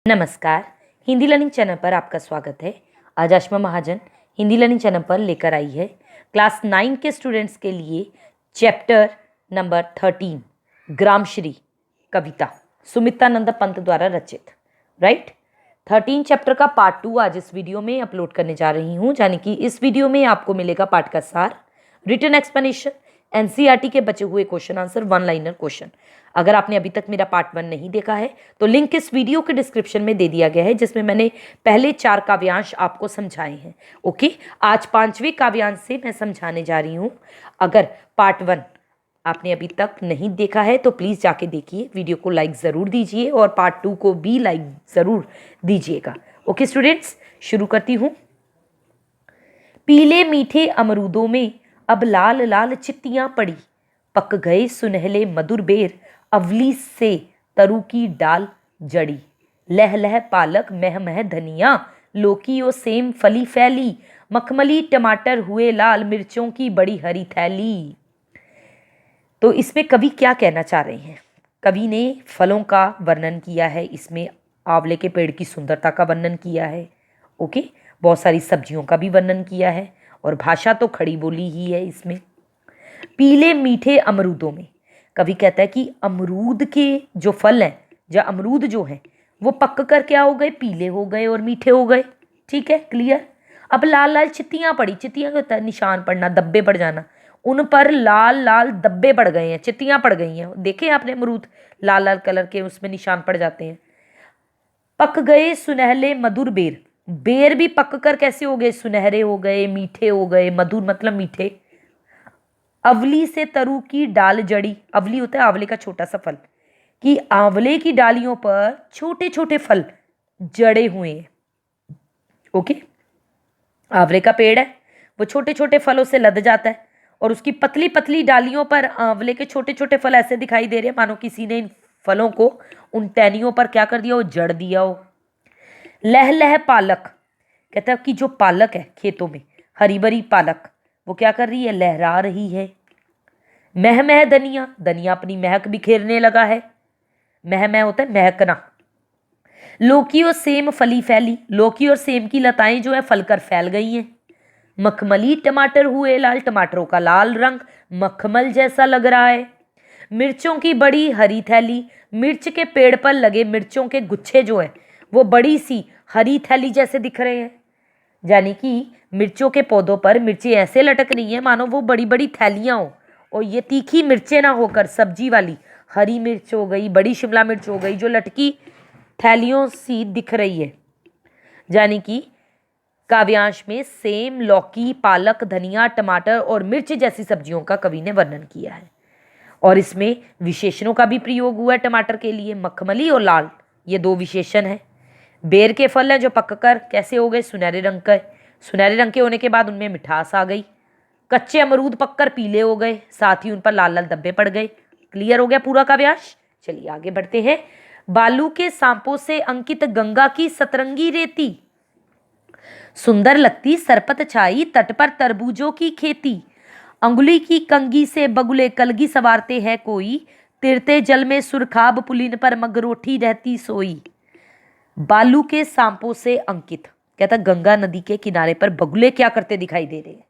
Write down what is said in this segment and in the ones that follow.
नमस्कार, Hindi learning channel पर आपका स्वागत है। आज आशमा महाजन हिंदी लर्निंग चैनल पर लेकर आई है क्लास 9 के स्टूडेंट्स के लिए चैप्टर नंबर 13 ग्रामश्री कविता सुमित्रानंद पंत द्वारा रचित। राइट, 13 चैप्टर का पार्ट 2 आज इस वीडियो में अपलोड करने जा रही हूँ। यानी कि इस वीडियो में आपको मिलेगा पाठ का सार, रिटन एक्सप्लेनेशन, एनसीईआरटी के बचे हुए question answer, one liner question. अगर आपने अभी तक मेरा पार्ट 1 नहीं देखा है तो लिंक इस वीडियो के डिस्क्रिप्शन में दे दिया गया है, जिसमें मैंने पहले 4 काव्यांश आपको समझाए हैं। ओके, आज 5वें काव्यांश से मैं समझाने जा रही हूँ। अगर पार्ट 1 आपने अभी तक नहीं देखा है तो प्लीज़ जाके देखिए, वीडियो को लाइक ज़रूर दीजिए और पार्ट 2 को भी लाइक ज़रूर दीजिएगा। ओके स्टूडेंट्स, शुरू करती हूँ। पीले मीठे अमरूदों में अब लाल लाल चित्तियाँ पड़ी, पक गए सुनहले मधुर बेर, अवली से तरु की डाल जड़ी। लह लह पालक मह मह धनिया, लौकी और सेम फली फैली, मखमली टमाटर हुए लाल, मिर्चों की बड़ी हरी थैली। तो इसमें कवि क्या कहना चाह रहे हैं? कवि ने फलों का वर्णन किया है, इसमें आंवले के पेड़ की सुंदरता का वर्णन किया है। ओके, बहुत सारी सब्जियों का भी वर्णन किया है और भाषा तो खड़ी बोली ही है इसमें। पीले मीठे अमरूदों में कवि कहता है कि अमरूद के जो फल हैं, या अमरूद जो हैं, वो पक कर क्या हो गए, पीले हो गए और मीठे हो गए। ठीक है, क्लियर। अब लाल लाल चित्तियाँ पड़ी, चित्तियाँ क्या होता है, निशान पड़ना, धब्बे पड़ जाना। उन पर लाल लाल धब्बे पड़ गए हैं, चित्तियाँ पड़ गई हैं। देखे आपने अमरूद लाल लाल कलर के, उसमें निशान पड़ जाते हैं। पक गए सुनहले मधुर बेर, बेर भी पक कर कैसे हो गए, सुनहरे हो गए, मीठे हो गए। मधुर मतलब मीठे। अवली से तरु की डाल जड़ी, अवली होता है आंवले का छोटा सा फल, कि आंवले की डालियों पर छोटे छोटे फल जड़े हुए हैं। ओके, आंवले का पेड़ है, वो छोटे छोटे फलों से लद जाता है और उसकी पतली पतली डालियों पर आंवले के छोटे छोटे फल ऐसे दिखाई दे रहे हैं मानो किसी ने इन फलों को उन टहनियों पर क्या कर दिया हो, जड़ दिया हो। लह लह पालक, कहता है कि जो पालक है खेतों में, हरी भरी पालक, वो क्या कर रही है, लहरा रही है। मह मह धनिया, धनिया अपनी महक बिखेरने लगा है। मह मह होता है महकना। लौकी और सेम फली फैली, लौकी और सेम की लताएं जो है फलकर फैल गई हैं। मखमली टमाटर हुए लाल, टमाटरों का लाल रंग मखमल जैसा लग रहा है। मिर्चों की बड़ी हरी थैली, मिर्च के पेड़ पर लगे मिर्चों के गुच्छे जो है वो बड़ी सी हरी थैली जैसे दिख रहे हैं। यानी कि मिर्चों के पौधों पर मिर्चें ऐसे लटक रही हैं मानो वो बड़ी बड़ी थैलियां हो, और ये तीखी मिर्चें ना होकर सब्जी वाली हरी मिर्च हो गई, बड़ी शिमला मिर्च हो गई, जो लटकी थैलियों सी दिख रही है। यानी कि काव्यांश में सेम, लौकी, पालक, धनिया, टमाटर और मिर्च जैसी सब्जियों का कवि ने वर्णन किया है। और इसमें विशेषणों का भी प्रयोग हुआ है टमाटर के लिए, मखमली और लाल, ये 2 विशेषण हैं। बेर के फल हैं जो पककर कैसे हो गए, सुनहरे रंग का। सुनहरे रंग के होने के बाद उनमें मिठास आ गई। कच्चे अमरूद पककर पीले हो गए, साथ ही उन पर लाल लाल धब्बे पड़ गए। क्लियर हो गया पूरा काव्यांश। चलिए आगे बढ़ते हैं। बालू के सांपों से अंकित गंगा की सतरंगी रेती, सुंदर लगती सरपत छाई, तट पर तरबूजों की खेती। अंगुली की कंगी से बगुले कलगी सवारते हैं कोई, तिरते जल में सुरखाब पुलिन पर मगरोठी रहती सोई। बालू के सांपों से अंकित, कहता गंगा नदी के किनारे पर बगुले क्या करते दिखाई दे रहे हैं।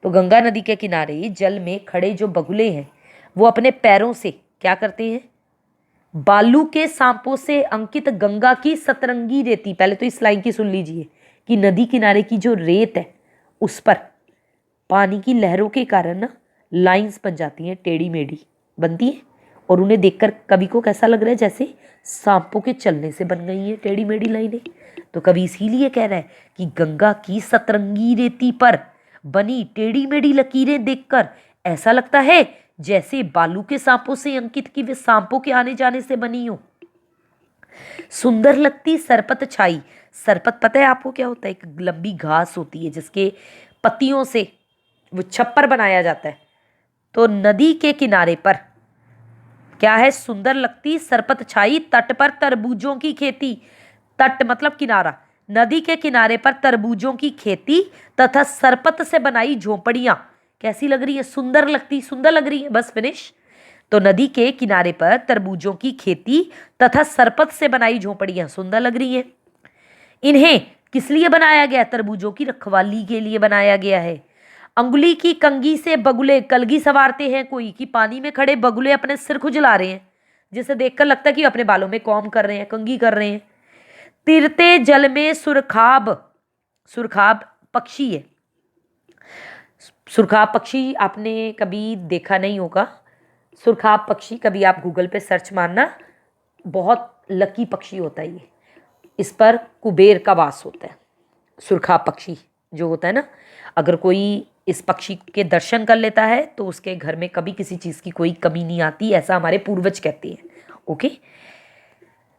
तो गंगा नदी के किनारे जल में खड़े जो बगुले हैं वो अपने पैरों से क्या करते हैं, बालू के सांपों से अंकित गंगा की सतरंगी रेती। पहले तो इस लाइन की सुन लीजिए कि नदी किनारे की जो रेत है उस पर पानी की लहरों के कारण ना लाइंस बन जाती हैं, टेढ़ी मेढ़ी बनती हैं, और उन्हें देखकर कवि को कैसा लग रहा है, जैसे सांपों के चलने से बन गई हैं टेढ़ी मेढ़ी लाइनें। तो कवि इसीलिए कह रहा है कि गंगा की सतरंगी रेती पर बनी टेढ़ी मेढ़ी लकीरें देखकर ऐसा लगता है जैसे बालू के सांपों से अंकित की वे सांपों के आने जाने से बनी हो। सुंदर लगती सरपत छाई, सरपत पता है आपको क्या होता है, एक लंबी घास होती है जिसके पत्तियों से वो छप्पर बनाया जाता है। तो नदी के किनारे पर क्या है, सुंदर लगती सरपत छाई, तट पर तरबूजों की खेती। तट मतलब किनारा, नदी के किनारे पर तरबूजों की खेती तथा सरपत से बनाई झोपड़ियां कैसी लग रही है, सुंदर लगती, सुंदर लग रही है। बस फिनिश। तो नदी के किनारे पर तरबूजों की खेती तथा सरपत से बनाई झोपड़ियां सुंदर लग रही हैं। इन्हें किस लिए बनाया गया? तरबूजों की रखवाली के लिए बनाया गया है। अंगुली की कंगी से बगुले कलगी सवारते हैं कोई, कि पानी में खड़े बगुले अपने सिर खुजला रहे हैं, जिसे देखकर लगता है कि अपने बालों में कॉम कर रहे हैं, कंगी कर रहे हैं। तिरते जल में सुरखाब, सुरखाब पक्षी है। सुरखाब पक्षी आपने कभी देखा नहीं होगा। सुरखाब पक्षी कभी आप गूगल पे सर्च मारना, बहुत लकी पक्षी होता है ये। इस पर कुबेर का वास होता है। सुरखाब पक्षी जो होता है ना, अगर कोई इस पक्षी के दर्शन कर लेता है तो उसके घर में कभी किसी चीज़ की कोई कमी नहीं आती, ऐसा हमारे पूर्वज कहते हैं। ओके,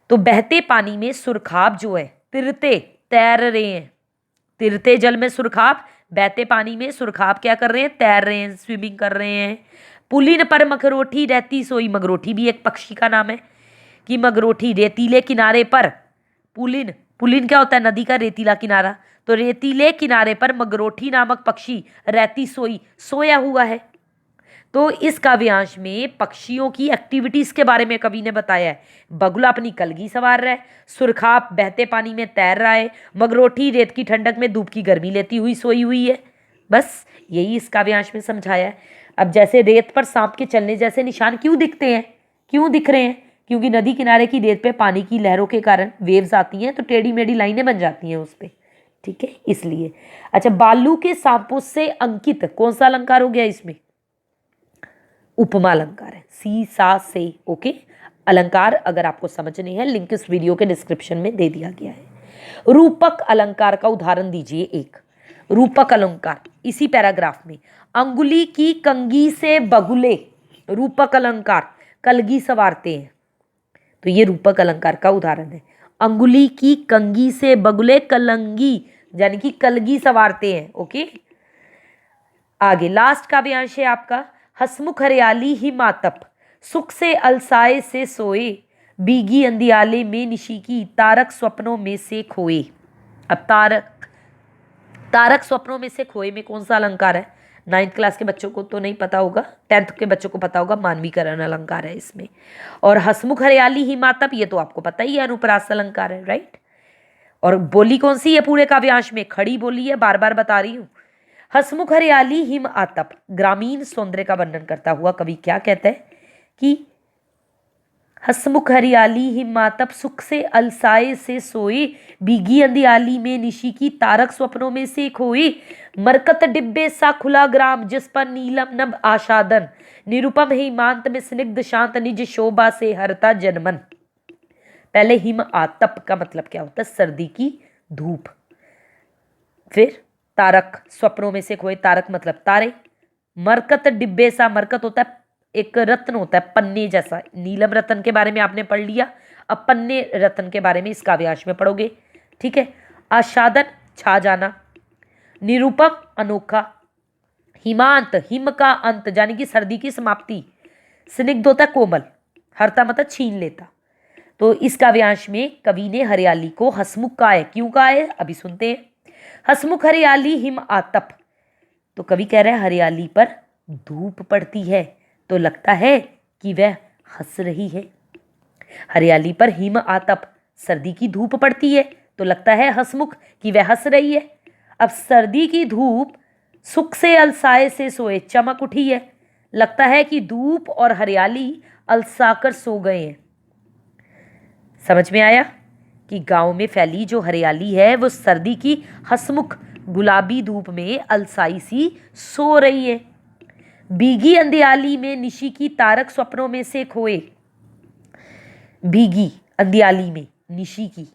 तो बहते पानी में सुरखाब जो है तिरते तैर रहे हैं। तिरते जल में सुरखाब, बहते पानी में सुरखाब क्या कर रहे हैं? तैर रहे हैं, स्विमिंग कर रहे हैं। पुलिन पर मगरोठी रहती सोई, मगरोठी भी एक पक्षी का नाम है कि मगरोठी रेतीले किनारे पर, पुलिन, पुलिन क्या होता है? नदी का रेतीला किनारा। तो रेतीले किनारे पर मगरोठी नामक पक्षी रहती सोई, सोया हुआ है। तो इस काव्यांश में पक्षियों की एक्टिविटीज के बारे में कवि ने बताया है। बगुला अपनी कलगी सवार रहा है, सुरखाब बहते पानी में तैर रहा है, मगरोठी रेत की ठंडक में धूप की गर्मी लेती हुई सोई हुई है। बस यही इस काव्यांश में समझाया है। अब जैसे रेत पर सांप के चलने जैसे निशान क्यों दिखते हैं, क्यों दिख रहे हैं? क्योंकि नदी किनारे की रेत पे पानी की लहरों के कारण वेव्स आती हैं, तो टेढ़ी मेढ़ी लाइनें बन जाती हैं उस पर, ठीक है, इसलिए। अच्छा, बालू के सांपों से अंकित कौन सा अलंकार हो गया इसमें? उपमा अलंकार है, सी सा से। ओके, अलंकार अगर आपको समझने हैं, लिंक इस वीडियो के डिस्क्रिप्शन में दे दिया गया है। रूपक अलंकार का उदाहरण दीजिए एक। रूपक अलंकार इसी पैराग्राफ में, अंगुली की कंगी से बगुले, रूपक अलंकार कलगी सवारते हैं। तो ये रूपक अलंकार का उदाहरण है। अंगुली की कंगी से बगुले कलंगी, यानी कि कलगी सवारते हैं। ओके, आगे लास्ट काव्यांश है आपका, हसमुख हरियाली ही मातप, सुख से अलसाए से सोए, बीगी अंधियाले में निशी की, तारक स्वप्नों में से खोए। अब तारक स्वप्नों में से खोए में कौन सा अलंकार है? 9th क्लास के बच्चों को तो नहीं पता होगा, 10th के बच्चों को पता होगा, मानवीकरण अलंकार है इसमें। और हसमुख हरियाली ही मातप, ये तो आपको पता ही है, अनुप्रास अलंकार है, राइट। और बोली कौन सी है पूरे काव्यांश में? खड़ी बोली है, बार बार बता रही हूं। हसमुख हरियाली हिम आतप, ग्रामीण सौंदर्य का वर्णन करता हुआ कवि क्या कहता है कि हसमुख हरियाली हिम आतप, सुख से अलसाए से सोए, भीगी अंधियाली में निशी की, तारक स्वप्नों में से खोए, मरकत डिब्बे सा खुला ग्राम, जिस पर नीलम नभ आशादन, निरुपम हिमांत में स्निग्ध शांत, निज शोभा से हरता जनमन। पहले हिम आतप का मतलब क्या होता है? सर्दी की धूप। फिर तारक स्वप्नों में से खोए, तारक मतलब तारे। मरकत डिब्बे सा, मरकत होता है एक रत्न होता है पन्ने जैसा, नीलम रत्न के बारे में आपने पढ़ लिया, अब पन्ने रत्न के बारे में इस काव्यांश में पढ़ोगे, ठीक है। आशादन छा जाना, निरूपम अनोखा, हिमांत हिम का अंत यानी कि सर्दी की समाप्ति, स्निग्ध होता है कोमल, हरता मतलब छीन लेता। तो इस काव्यांश में कवि ने हरियाली को हसमुख कहा है। क्यों कहा है अभी सुनते हैं। हसमुख हरियाली हिम आतप, तो कवि कह रहे हैं हरियाली पर धूप पड़ती है तो लगता है कि वह हंस रही है। हरियाली पर हिम आतप, सर्दी की धूप पड़ती है तो लगता है हसमुख कि वह हंस रही है। अब सर्दी की धूप सुख से अलसाए से सोए, चमक उठी है, लगता है कि धूप और हरियाली अलसाकर सो गए हैं। समझ में आया कि गांव में फैली जो हरियाली है वो सर्दी की हसमुख गुलाबी धूप में अलसाई सी सो रही है। भीगी अंधियाली में निशी की, तारक स्वप्नों में से खोए। भीगी अंधियाली में निशी की,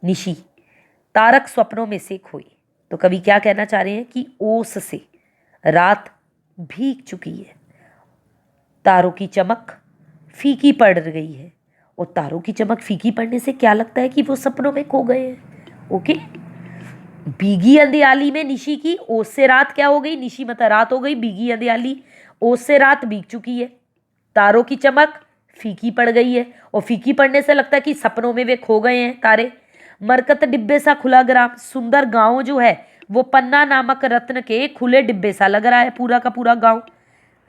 निशी तारक स्वप्नों में से खोए। तो कवि क्या कहना चाह रहे हैं कि ओस से रात भीग चुकी है, तारों की चमक फीकी पड़ गई है। और तारों की चमक फीकी पड़ने से क्या लगता है कि वो सपनों में खो गए हैं। ओके, भीगी अंधियाली में निशी की, ओस से रात क्या हो गई? निशी मतलब रात हो गई, भीगी अंधियाली, ओस से रात भीग चुकी है, तारों की चमक फीकी पड़ गई है, और फीकी पड़ने से लगता है कि सपनों में वे खो गए हैं तारे। मरकत डिब्बे सा खुला ग्राम, सुंदर गांव जो है वो पन्ना नामक रत्न के खुले डिब्बे सा लग रहा है। पूरा का पूरा गांव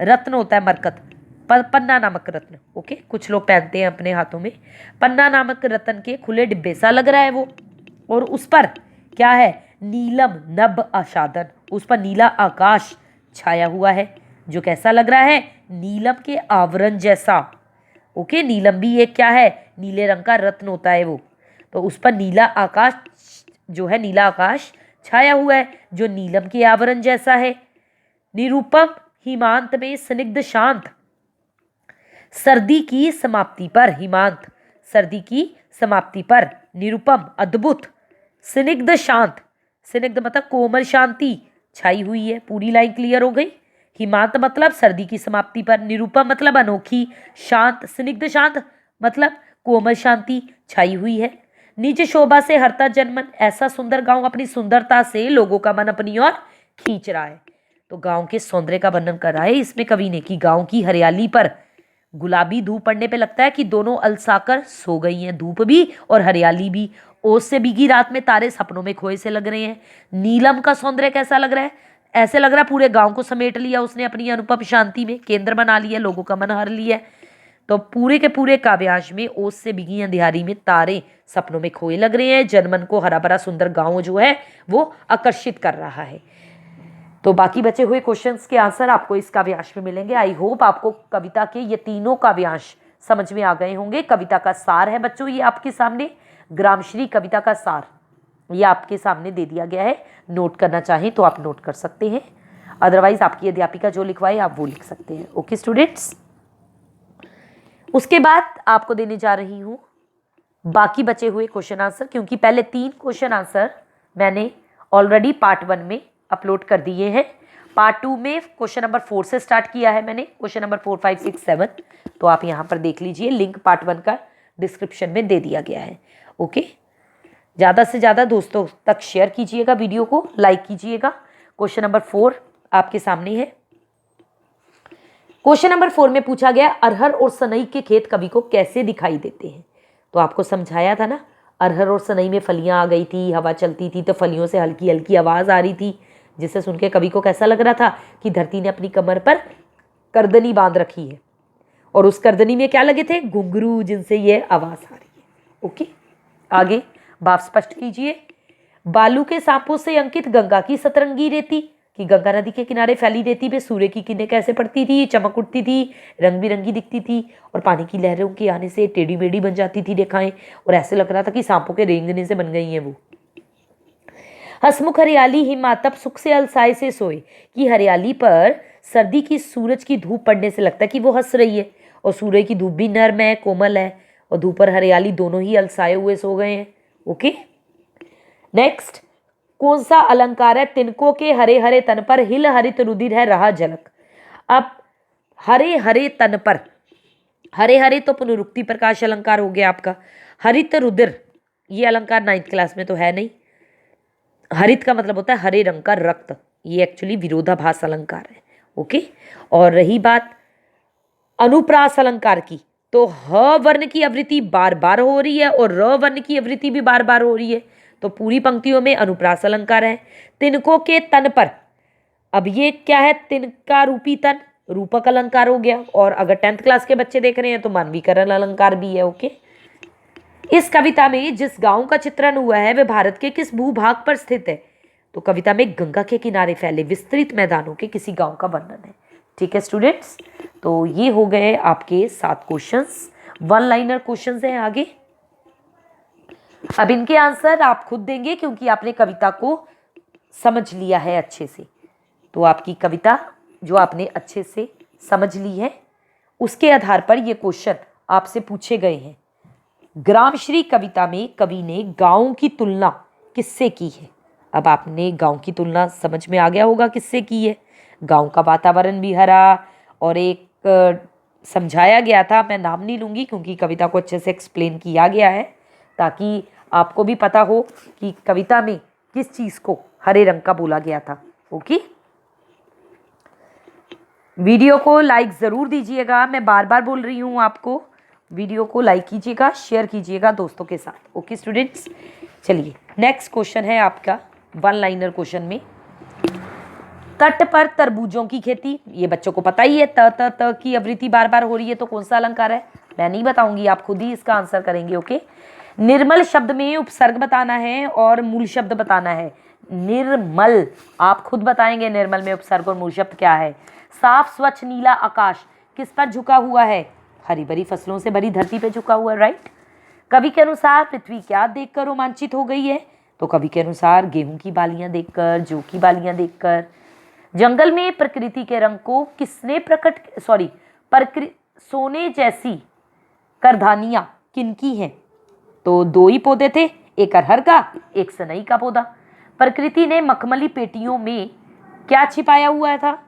रत्न होता है मरकत, पन्ना नामक रत्न, ओके, कुछ लोग पहनते हैं अपने हाथों में। पन्ना नामक रत्न के खुले डिब्बे सा लग रहा है वो, और उस पर क्या है, नीलम नभ आच्छादन, उस पर नीला आकाश छाया हुआ है, जो कैसा लग रहा है, नीलम के आवरण जैसा। ओके, नीलम भी एक क्या है, नीले रंग का रत्न होता है वो, तो उस पर नीला आकाश जो है, नीला आकाश छाया हुआ है जो नीलम के आवरण जैसा है। निरुपम हिमांत में स्निग्ध शांत, सर्दी की समाप्ति पर, हिमांत सर्दी की समाप्ति पर, निरुपम अद्भुत, स्निग्ध शांत, स्निग्ध मतलब कोमल शांति छाई हुई है। पूरी लाइन क्लियर हो गई। हिमांत मतलब सर्दी की समाप्ति पर, निरुपम मतलब अनोखी, शांत स्निग्ध शांत मतलब कोमल शांति छाई हुई है। निज शोभा से हरता जनमन, ऐसा सुंदर गांव अपनी सुंदरता से लोगों का मन अपनी ओर खींच रहा है। तो गांव के सौंदर्य का वर्णन कर रहा है इसमें कवि ने कि गांव की हरियाली पर गुलाबी धूप पड़ने पे लगता है कि दोनों अलसाकर सो गई हैं, धूप भी और हरियाली भी। ओस से भीगी रात में तारे सपनों में खोए से लग रहे हैं। नीलम का सौंदर्य कैसा लग रहा है, ऐसे लग रहा है पूरे गांव को समेट लिया उसने अपनी अनुपम शांति में, केंद्र बना लिया, लोगों का मन हर लिया। तो पूरे के पूरे काव्यांश में ओस से भीगी अंधियारी में तारे सपनों में खोए लग रहे हैं। जनमन को हरा भरा सुंदर गांव जो है वो आकर्षित कर रहा है। तो बाकी बचे हुए क्वेश्चंस के आंसर आपको इस काव्यांश में मिलेंगे। आई होप आपको कविता के ये तीनों काव्यांश समझ में आ गए होंगे। कविता का सार है बच्चों ये आपके सामने, ग्रामश्री कविता का सार ये आपके सामने दे दिया गया है। नोट करना चाहें तो आप नोट कर सकते हैं, अदरवाइज आपकी अध्यापिका जो लिखवाए आप वो लिख सकते हैं। ओके स्टूडेंट्स, उसके बाद आपको देने जा रही हूँ बाकी बचे हुए क्वेश्चन आंसर, क्योंकि पहले 3 क्वेश्चन आंसर मैंने ऑलरेडी पार्ट 1 में अपलोड कर दिए हैं। पार्ट 2 में क्वेश्चन नंबर 4 से स्टार्ट किया है मैंने, क्वेश्चन नंबर 4, 5, 6, 7, तो आप यहाँ पर देख लीजिए, लिंक पार्ट 1 का डिस्क्रिप्शन में दे दिया गया है। ओके, ज़्यादा से ज़्यादा दोस्तों तक शेयर कीजिएगा, वीडियो को लाइक कीजिएगा। क्वेश्चन नंबर 4 आपके सामने है। क्वेश्चन नंबर 4 में पूछा गया अरहर और सनई के खेत कवि को कैसे दिखाई देते हैं। तो आपको समझाया था ना, अरहर और सनई में फलियां आ गई थी, हवा चलती थी तो फलियों से हल्की हल्की आवाज़ आ रही थी, जिसे सुन के कवि को कैसा लग रहा था कि धरती ने अपनी कमर पर करदनी बांध रखी है, और उस करदनी में क्या लगे थे, घुंघरू, जिनसे ये आवाज़ आ रही है। ओके, आगे भाव स्पष्ट कीजिए। बालू के सांपों से अंकित गंगा की सतरंगी रेती, कि गंगा नदी के किनारे फैली रेती पे सूर्य की किरणें कैसे पड़ती थी, चमक उठती थी, रंग बिरंगी दिखती थी, और पानी की लहरों के आने से टेढ़ी मेढ़ी बन जाती थी रेखाएं, और ऐसे लग रहा था कि सांपों के रेंगने से बन गई हैं वो। हसमुख हरियाली हिमातप सुख से अलसाए से सोए, कि हरियाली पर सर्दी की सूरज की धूप पड़ने से लगता है कि वो हंस रही है, और सूर्य की धूप भी नर्म है, कोमल है, और धूप और हरियाली दोनों ही अलसाए हुए सो गए हैं। ओके, नेक्स्ट, कौन सा अलंकार है, तिनकों के हरे हरे तन पर हिल हरित रुधिर है रहा झलक। अब हरे हरे तन पर, हरे हरे तो पुनरुक्ति प्रकाश अलंकार हो गया आपका। हरित रुधिर ये अलंकार 9th क्लास में तो है नहीं। हरित का मतलब होता है हरे रंग का रक्त, ये एक्चुअली विरोधाभास अलंकार है। ओके, और रही बात अनुप्रास अलंकार की, तो ह वर्ण की आवृत्ति बार बार हो रही है और र वर्ण की आवृत्ति भी बार बार हो रही है, तो पूरी पंक्तियों में अनुप्रास अलंकार है। तिनकों के तन पर, अब ये क्या है, तिनका रूपी तन रूपक अलंकार हो गया, और अगर 10th क्लास के बच्चे देख रहे हैं तो मानवीकरण अलंकार भी है। ओके, इस कविता में जिस गांव का चित्रण हुआ है वह भारत के किस भूभाग पर स्थित है। तो कविता में गंगा के किनारे फैले विस्तृत मैदानों के किसी गांव का वर्णन है। ठीक है स्टूडेंट्स, तो ये हो गए आपके 7 क्वेश्चंस, 1 लाइनर क्वेश्चंस हैं आगे। अब इनके आंसर आप खुद देंगे क्योंकि आपने कविता को समझ लिया है अच्छे से। तो आपकी कविता जो आपने अच्छे से समझ ली है उसके आधार पर ये क्वेश्चन आपसे पूछे गए हैं। ग्रामश्री कविता में कवि ने गांव की तुलना किससे की है। अब आपने गांव की तुलना समझ में आ गया होगा किससे की है। गांव का वातावरण भी हरा, और एक समझाया गया था, मैं नाम नहीं लूँगी क्योंकि कविता को अच्छे से एक्सप्लेन किया गया है, ताकि आपको भी पता हो कि कविता में किस चीज़ को हरे रंग का बोला गया था। ओके, वीडियो को लाइक ज़रूर दीजिएगा, मैं बार बार बोल रही हूँ आपको, वीडियो को लाइक कीजिएगा, शेयर कीजिएगा दोस्तों के साथ। ओके स्टूडेंट्स, चलिए नेक्स्ट क्वेश्चन है आपका 1 लाइनर क्वेश्चन में। तट पर तरबूजों की खेती, ये बच्चों को पता ही है। त त त की आवृत्ति बार बार हो रही है तो कौन सा अलंकार है, मैं नहीं बताऊंगी, आप खुद ही इसका आंसर करेंगे। ओके, निर्मल शब्द में उपसर्ग बताना है और मूल शब्द बताना है। निर्मल, आप खुद बताएंगे निर्मल में उपसर्ग और मूल शब्द क्या है। साफ स्वच्छ नीला आकाश किस पर झुका हुआ है, हरी भरी फसलों से भरी धरती पे झुका हुआ है, राइट। कवि के अनुसार पृथ्वी क्या देखकर रोमांचित हो गई है, तो कवि के अनुसार गेहूं की बालियां देखकर, जौ की बालियां देखकर। जंगल में प्रकृति के रंग को किसने सोने जैसी करधानियां किनकी हैं, तो दो ही पौधे थे, एक अरहर का, एक सनई का पौधा। प्रकृति ने मखमली पेटियों में क्या छिपाया हुआ था,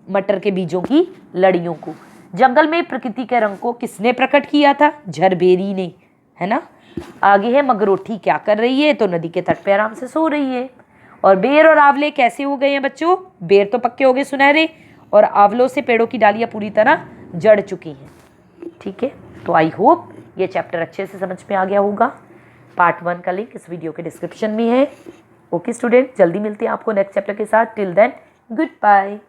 मटर के बीजों की लड़ियों को। जंगल में प्रकृति के रंग को किसने प्रकट किया था, झरबेरी ने, है ना। आगे है मगरोठी क्या कर रही है, तो नदी के तट पे आराम से सो रही है। और बेर और आंवले कैसे हो गए हैं बच्चों, बेर तो पक्के हो गए सुनहरे, और आंवलों से पेड़ों की डालियां पूरी तरह जड़ चुकी हैं। ठीक है, तो आई होप ये चैप्टर अच्छे से समझ में आ गया होगा। पार्ट 1 का लिंक इस वीडियो के डिस्क्रिप्शन में है। ओके स्टूडेंट, जल्दी मिलते हैं आपको नेक्स्ट चैप्टर के साथ। Till then good bye.